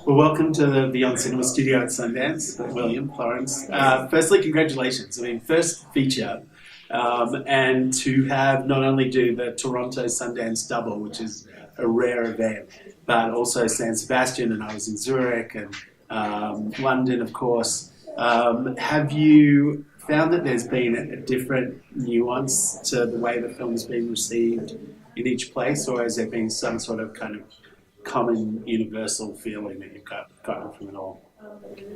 Well, welcome to the Beyond Cinema studio at Sundance, William, Florence. Firstly, congratulations. I mean, first feature, and to have not only do the Toronto Sundance double, which is a rare event, but also San Sebastian, and I was in Zurich and London, of course. Have you found that there's been a different nuance to the way the film's been received in each place, or has there been some sort of kind of common universal feeling that you've gotten from it all?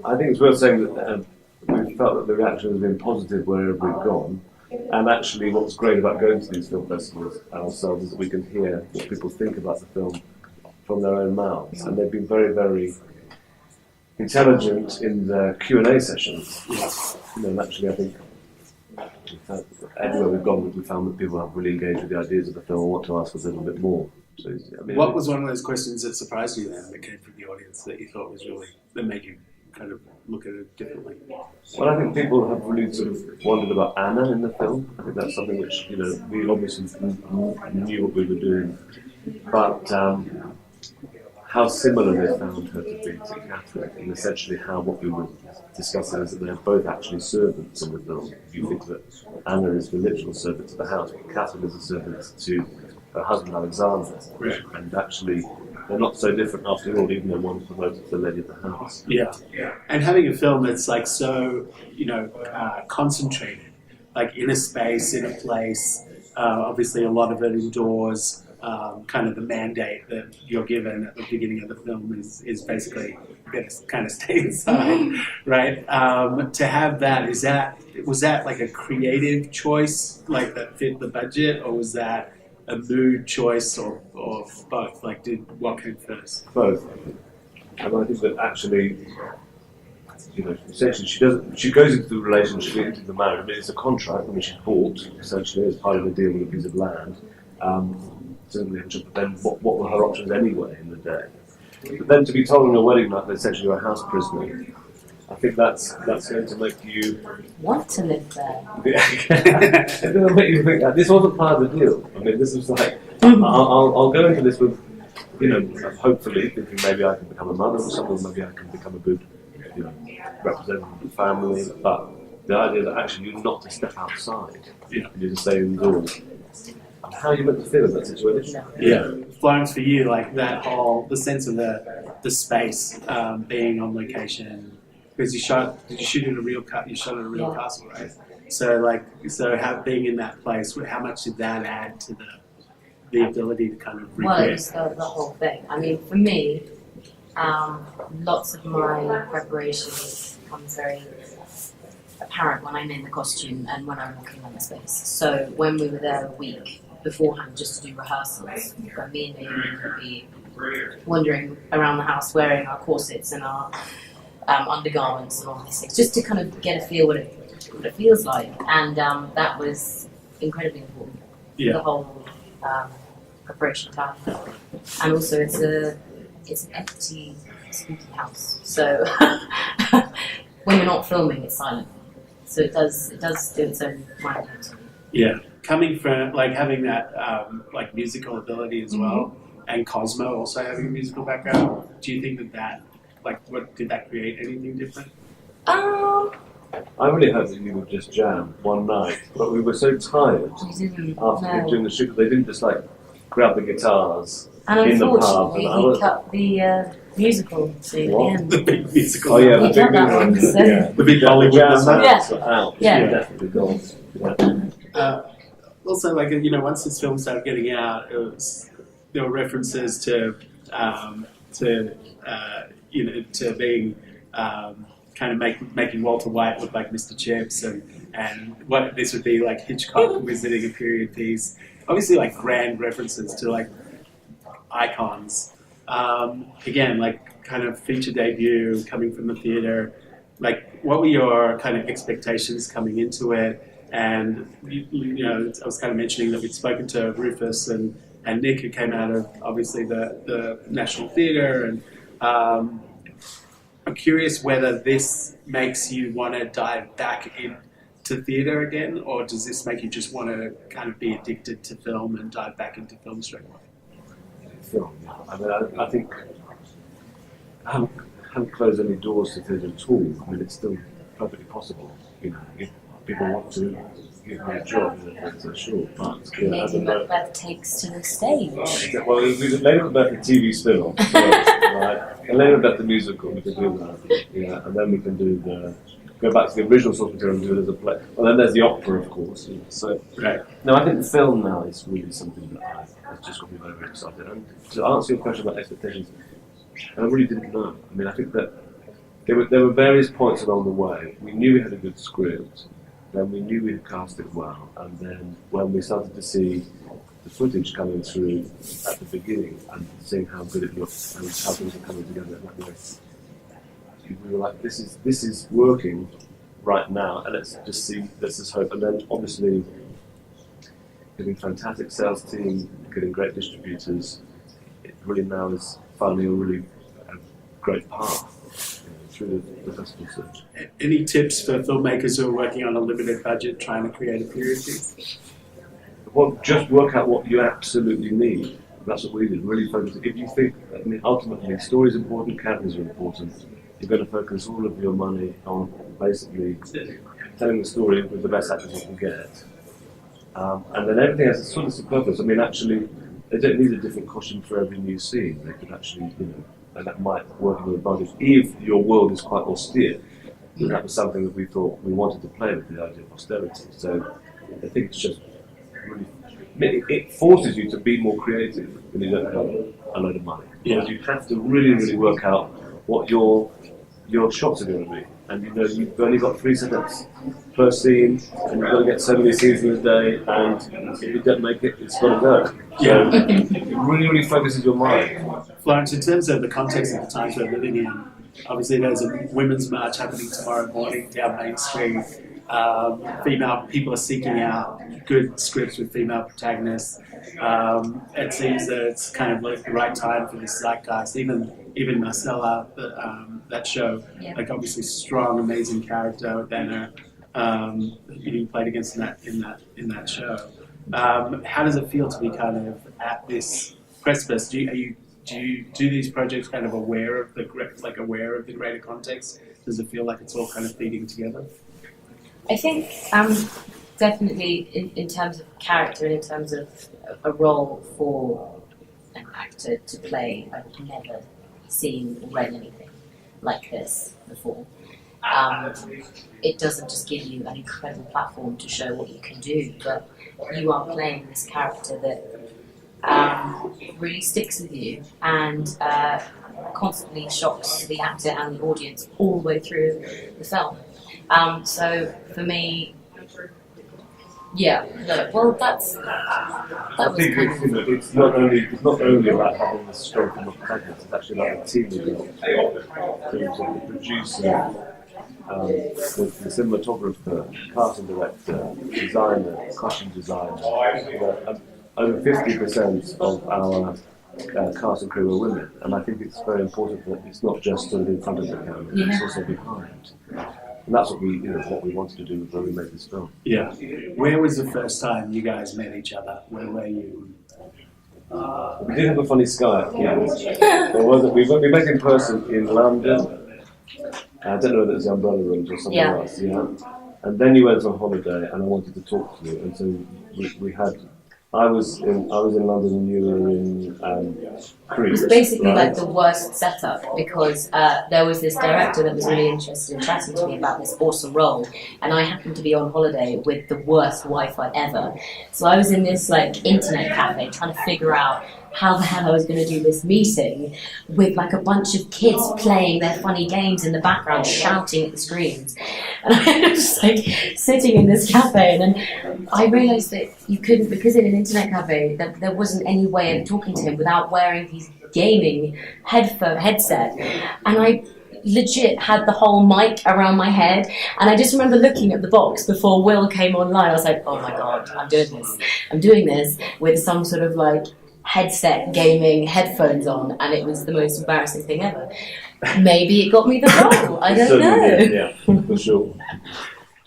I think it's worth saying that we've felt that the reaction has been positive wherever we've gone, and actually what's great about going to these film festivals ourselves is that we can hear what people think about the film from their own mouths, and they've been very, very intelligent in the Q&A sessions. Yes. And actually I think everywhere we've gone, we found that people have really engaged with the ideas of the film and want to ask us a little bit more. So, I mean, what was one of those questions that surprised you then, that came from the audience, that you thought was really, that made you kind of look at it differently? Well, I think people have really sort of wondered about Anna in the film. I think that's something which, you know, we obviously knew what we were doing, but how similar they found her to be to Catherine, and essentially how what we were discussing is that they're both actually servants in the film. You think that Anna is the literal servant to the house, but Catherine is a servant to her husband Alexander, right. And actually they're not so different after all, even though one's promoted to the lady of the house. Yeah, and having a film that's like so, you know, concentrated, like in a space, in a place, obviously a lot of it indoors. Kind of the mandate that you're given at the beginning of the film is basically you better kind of stay inside, right? To have that, was that like a creative choice, like that fit the budget, or was that a mood choice, or both? Like, what came first? Both. And I think that actually, you know, essentially she goes into the relationship, into the marriage. I mean, it's a contract which she's bought essentially as part of the deal with a piece of land. Certainly, but then what were her options anyway in the day? But then to be told on a wedding night that essentially you're a house prisoner, I think that's going to make you want to live there. It's going to make you think that this wasn't part of the deal. I mean, this was like I'll go into this with, you know, hopefully thinking maybe I can become a mother or something, maybe I can become a good, you know, representative of the family. But the idea that actually you're not to step outside, you're to stay indoors. How are you meant to feel in that situation? Yeah, Florence, for you, like that whole, the sense of the space, being on location, because did you shoot in a real you shot in a real castle, right? So being in that place, how much did that add to the ability to kind of recreate? Well, it was the whole thing. I mean, for me, lots of my preparations becomes very apparent when I'm in the costume and when I'm walking on the space. So when we were there a week beforehand just to do rehearsals, but me and Naomi would be wandering around the house wearing our corsets and our undergarments and all these things, just to kind of get a feel what it feels like, and that was incredibly important for the whole preparation time. And also it's an empty, spooky house, so when you're not filming, it's silent. So it does do its own mind. Yeah, coming from like having that like musical ability as well, and Cosmo also having a musical background. Do you think that like what did that create anything different? I really hoped that you would just jam one night, but we were so tired after doing the shoot that they didn't just like grab the guitars and in the pub. Unfortunately, he cut the musical scene at the end. The big musical. Oh yeah, the big musical. The big Hollywood number. Out. Yeah. Definitely gone. Also, like, you know, once this film started getting out, there were references to being kind of making Walter White look like Mr. Chips, and what this would be like Hitchcock visiting a period piece. Obviously, like grand references to like icons. Again, like kind of feature debut coming from the theatre. Like, what were your kind of expectations coming into it? And you know, I was kind of mentioning that we'd spoken to Rufus and Nick, who came out of obviously the National Theatre, and I'm curious whether this makes you want to dive back into theatre again, or does this make you just want to kind of be addicted to film and dive back into film straight away? Film. I mean, I think haven't closed any doors to theatre at all. I mean, it's still perfectly possible. You know, if people want to give me a job, that's sure. But Lady Macbeth takes to the stage. Well, Lady Macbeth, the TV spin-off, right? And Lady Macbeth, the musical, we can do that. Yeah, and then we can do go back to the original source material and do it as a play. Well, then there's the opera, of course. Yeah. So, no, I think the film now is really something that has just got me very, very excited. And to answer your question about expectations, I really didn't know. I mean, I think that there were various points along the way. We knew we had a good script, then we knew we had cast it well, and then when we started to see the footage coming through at the beginning and seeing how good it looked and how things were coming together, we were like, this is working right now, and let's just hope. And then obviously getting a fantastic sales team, getting great distributors, it really now is finally a really great path through the festival search. Any tips for filmmakers who are working on a limited budget trying to create a period piece? Well, just work out what you absolutely need. That's what we did. Really focus. If you think, I mean, ultimately, story is important, characters are important. You're going to focus all of your money on basically telling the story with the best actors you can get, and then everything else is sort of superfluous. I mean, actually, they don't need a different costume for every new scene. They could actually, and that might work to your advantage if your world is quite austere. And that was something that we thought we wanted to play with, the idea of austerity. So I think it's just really, it forces you to be more creative when you don't have a load of money. Because you have to really, really work out what your shots are going to be. And you've only got 3 setups per scene, and you've got to get so many scenes in a day, and if you don't make it, it's got to go. So it really, really focuses your mind. Florence, in terms of the context of the times we're living in, obviously there's a women's march happening tomorrow morning down Main Street. Female people are seeking out good scripts with female protagonists. It seems that it's kind of like the right time for this zeitgeist. Even Marcella, that show, like obviously strong, amazing character, Banner, being played against in that show. How does it feel to be kind of at this precipice? Do you do these projects kind of aware of the greater context? Does it feel like it's all kind of feeding together? I think definitely in terms of character and in terms of a role for an actor to play, I've never seen or read anything like this before. It doesn't just give you an incredible platform to show what you can do, but you are playing this character that really sticks with you and constantly shocks the actor and the audience all the way through the film. So for me, that was it's not only about having the strength of the protagonist, it's actually about the team you built. The producer, the cinematographer, casting director, designer, costume designer. Over 50% of our cast and crew are women, and I think it's very important that it's not just sort of in front of the camera, it's also behind. And that's what we wanted to do when we made this film. Yeah. Where was the first time you guys met each other? Where were you? We did have a funny Skype. We met in person in London. I don't know whether it was the Umbrella Rooms or something else. Yeah. And then you went on holiday, and I wanted to talk to you, and so we had. I was in London and you were in Crete. It was basically like the worst setup because there was this director that was really interested in chatting to me about this awesome role, and I happened to be on holiday with the worst Wi-Fi ever. So I was in this like internet cafe trying to figure out how the hell I was going to do this meeting with like a bunch of kids playing their funny games in the background, shouting at the screens. And I was just like sitting in this cafe, and then I realised that you couldn't, because in an internet cafe, that there wasn't any way of talking to him without wearing his gaming headset. And I legit had the whole mic around my head, and I just remember looking at the box before Will came online. I was like, oh my god, I'm doing this with some sort of like headset gaming headphones on, and it was the most embarrassing thing ever. Maybe it got me the role, I don't know. Yeah, for sure.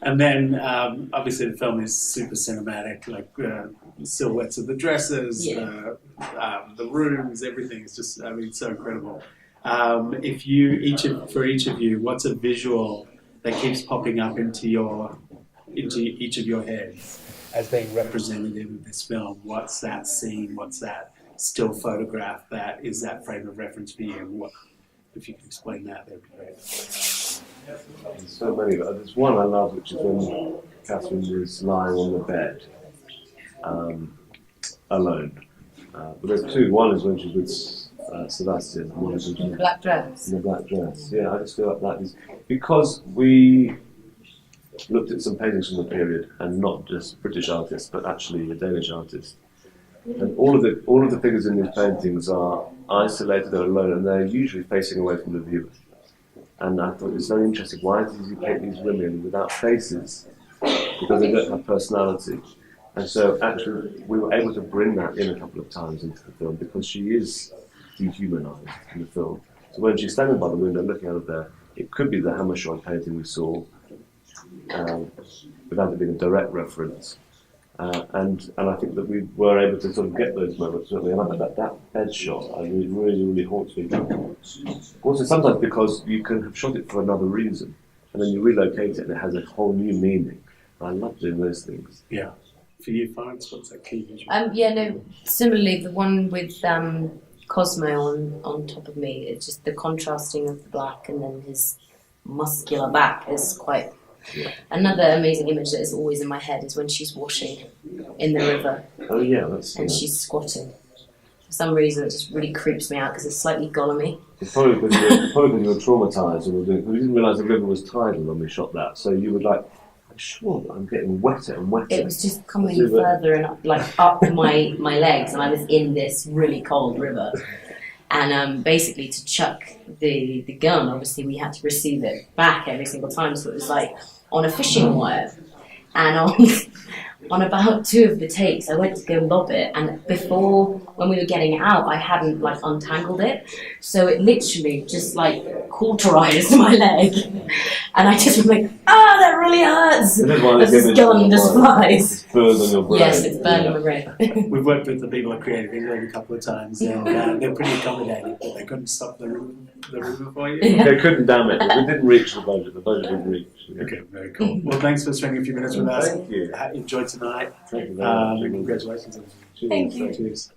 And then obviously the film is super cinematic, like silhouettes of the dresses, the rooms, everything is just, it's so incredible. For each of you, what's a visual that keeps popping up into each of your heads as being representative of this film? What's that scene? What's that still photograph? That is that frame of reference for you? If you can explain that, that'd be great. There's so many, but there's one I love, which is when Catherine was lying on the bed, alone. But there's two. One is when she's with Sebastian. One is when she's In the black dress. in the black dress. Yeah, I just feel like that is because we looked at some paintings from the period, and not just British artists, but actually a Danish artist. And all of the figures in these paintings are isolated, they're alone, and they're usually facing away from the viewer. And I thought it's very interesting. Why does he paint these women without faces? Because they don't have personality. And so actually we were able to bring that in a couple of times into the film because she is dehumanized in the film. So when she's standing by the window looking out of there, it could be the Hammershøi painting we saw, without it being a direct reference. And I think that we were able to sort of get those moments, certainly. And I think that bed shot, really haunts me. Also, sometimes because you can have shot it for another reason, and then you relocate it and it has a whole new meaning. And I love doing those things. Yeah. For you, Florence, what's that key visual? Similarly, the one with Cosmo on top of me, it's just the contrasting of the black and then his muscular back is quite... Yeah. Another amazing image that is always in my head is when she's washing in the river. Oh yeah, she's squatting. For some reason, it just really creeps me out because it's slightly Gollum-y. It's probably because you were traumatised and we didn't realise the river was tidal when we shot that. So you were like, I'm sure that I'm getting wetter and wetter. It was just coming further and up my legs, and I was in this really cold river. And basically, to chuck the gun, obviously we had to receive it back every single time. So it was like on a fishing wire. And on about 2 of the takes, I went to go lob it. And before, when we were getting it out, I hadn't untangled it. So it literally just cauterized my leg. And I just was like, that really hurts! As this gun just flies. It's burned on your brain. Yes, it's burned on my brain. We've worked with the people at Creative England a couple of times, and they're pretty accommodating, but they couldn't stop the river for you. Yeah. They couldn't damage it. We didn't reach the budget. The budget didn't reach. Yeah. Okay, very cool. Well, thanks for spending a few minutes with us. Thank you. Enjoy tonight. Thank you very much. And congratulations. Thank you. Cheers.